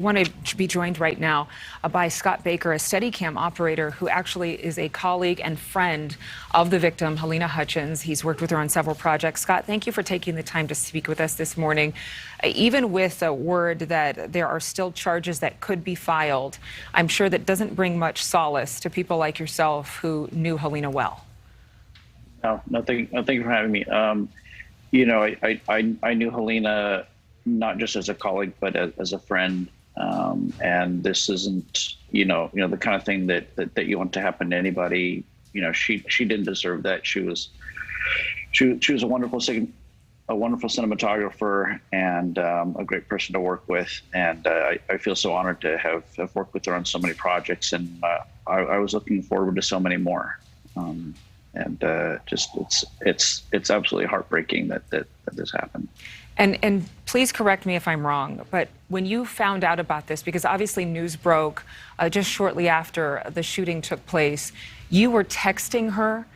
Want to be joined right now by Scott Baker, a Steadicam operator who actually is a colleague and friend of the victim, Halyna Hutchins. He's worked with her on several projects. Scott, thank you for taking the time to speak with us this morning. Even with a word that there are still charges that could be filed, I'm sure that doesn't bring much solace to people like yourself who knew Halyna well. No, thank you for having me. You know, I knew Halyna not just as a colleague, but as a friend. And this isn't, you know, the kind of thing that you want to happen to anybody. You know, she didn't deserve that. She was a wonderful cinematographer and a great person to work with. And I feel so honored to have worked with her on so many projects. And I was looking forward to so many more. Just it's absolutely heartbreaking that this happened. And please correct me if I'm wrong, but when you found out about this, because obviously news broke just shortly after the shooting took place, you were texting her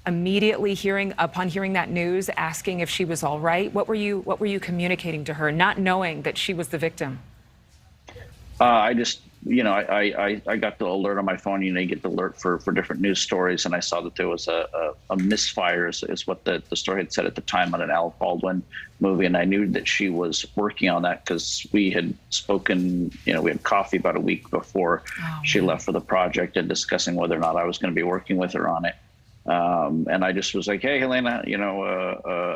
immediately upon hearing that news, asking if she was all right. What were you communicating to her, not knowing that she was the victim? I just, you know, I got the alert on my phone. You know, you get the alert for different news stories, and I saw that there was a misfire, is what the story had said at the time, on an Alec Baldwin movie, and I knew that she was working on that because we had spoken. You know, we had coffee about a week before she left for the project, and discussing whether or not I was going to be working with her on it. And I just was like, "Hey, Halyna, you know,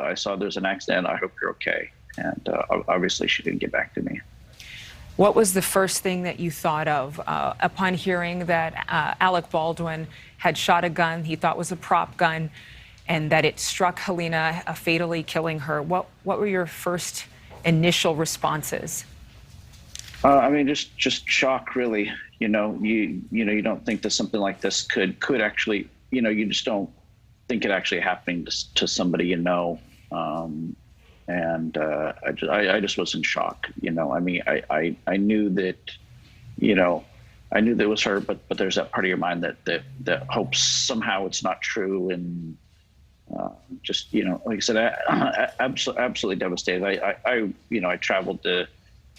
I saw there's an accident. I hope you're okay." And obviously, she didn't get back to me. What was the first thing that you thought of upon hearing that Alec Baldwin had shot a gun he thought was a prop gun, and that it struck Halyna, fatally killing her? What were your first initial responses? I mean, just shock, really. You know, you don't think that something like this could actually, you know, you just don't think it actually happening to somebody you know. And I just was in shock. You know, I mean, I knew that, you know, I knew that it was her, but there's that part of your mind that hopes somehow it's not true. And just, you know, like I said, absolutely devastated. I traveled to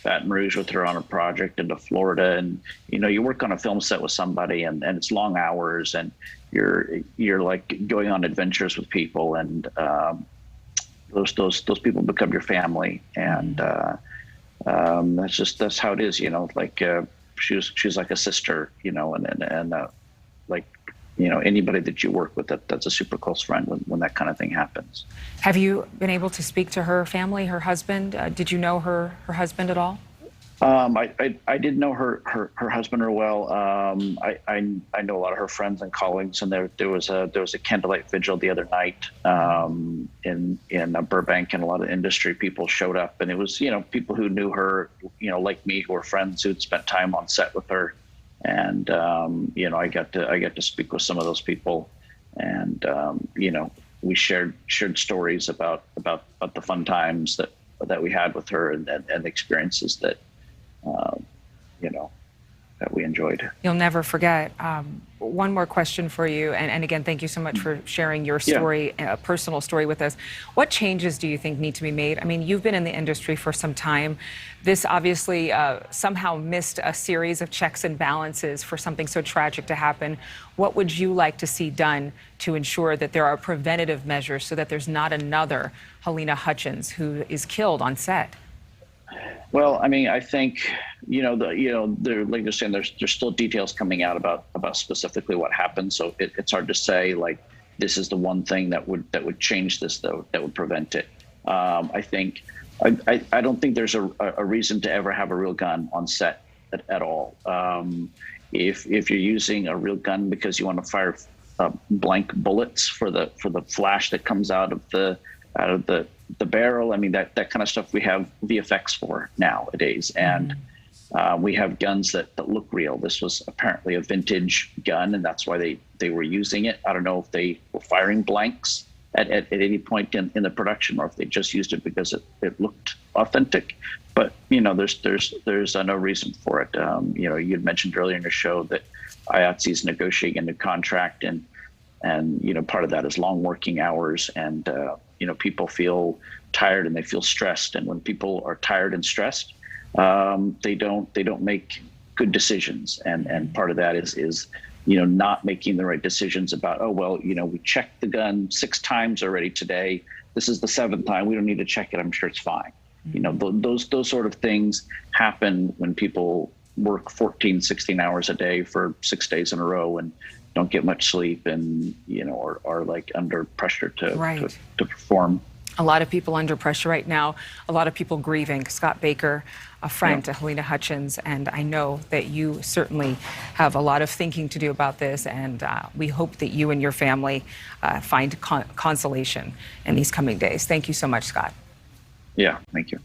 Baton Rouge with her on a project, into Florida, and you know, you work on a film set with somebody, and it's long hours, and you're like going on adventures with people, and those people become your family, and that's how it is, you know. Like she's like a sister, you know, and like, you know, anybody that you work with that's a super close friend when that kind of thing happens. Have you been able to speak to her family, her husband? Did you know her husband at all? I did know her husband real well. I know a lot of her friends and colleagues, and there was a candlelight vigil the other night in Burbank, and a lot of industry people showed up, and it was, you know, people who knew her, you know, like me, who were friends who'd spent time on set with her, and you know, I got to speak with some of those people, and you know, we shared stories about the fun times that we had with her, and the experiences that you know, that we enjoyed. You'll never forget. One more question for you, and again, thank you so much for sharing your story, a personal story with us. What changes do you think need to be made? I mean, you've been in the industry for some time. This obviously somehow missed a series of checks and balances for something so tragic to happen. What would you like to see done to ensure that there are preventative measures so that there's not another Halyna Hutchins who is killed on set? Well, I mean, I think, you know, they're like they're saying, there's still details coming out about specifically what happened. So it's hard to say, like, this is the one thing that would change this, though, that would prevent it. I think I don't think there's a reason to ever have a real gun on set at all. If you're using a real gun because you want to fire blank bullets for the flash that comes out of the barrel, I mean, that kind of stuff we have VFX for nowadays, and we have guns that look real. This was apparently a vintage gun, and that's why they were using it. I don't know if they were firing blanks at any point in the production, or if they just used it because it looked authentic. But you know, there's no reason for it. You know, you'd mentioned earlier in your show that IATSE is negotiating a new contract, and you know, part of that is long working hours, and you know, people feel tired and they feel stressed. And when people are tired and stressed, they don't make good decisions, and part of that is not making the right decisions about, oh well, we checked the gun 6 times already today. This is the 7th time. We don't need to check it. I'm sure it's fine. Those sort of things happen when people work 14, 16 hours a day for 6 days in a row and don't get much sleep, and are like under pressure to perform. A lot of people under pressure right now, a lot of people grieving. Scott Baker, a friend to Halyna Hutchins, and I know that you certainly have a lot of thinking to do about this, and we hope that you and your family find consolation in these coming days. Thank you so much, Scott. Yeah, thank you.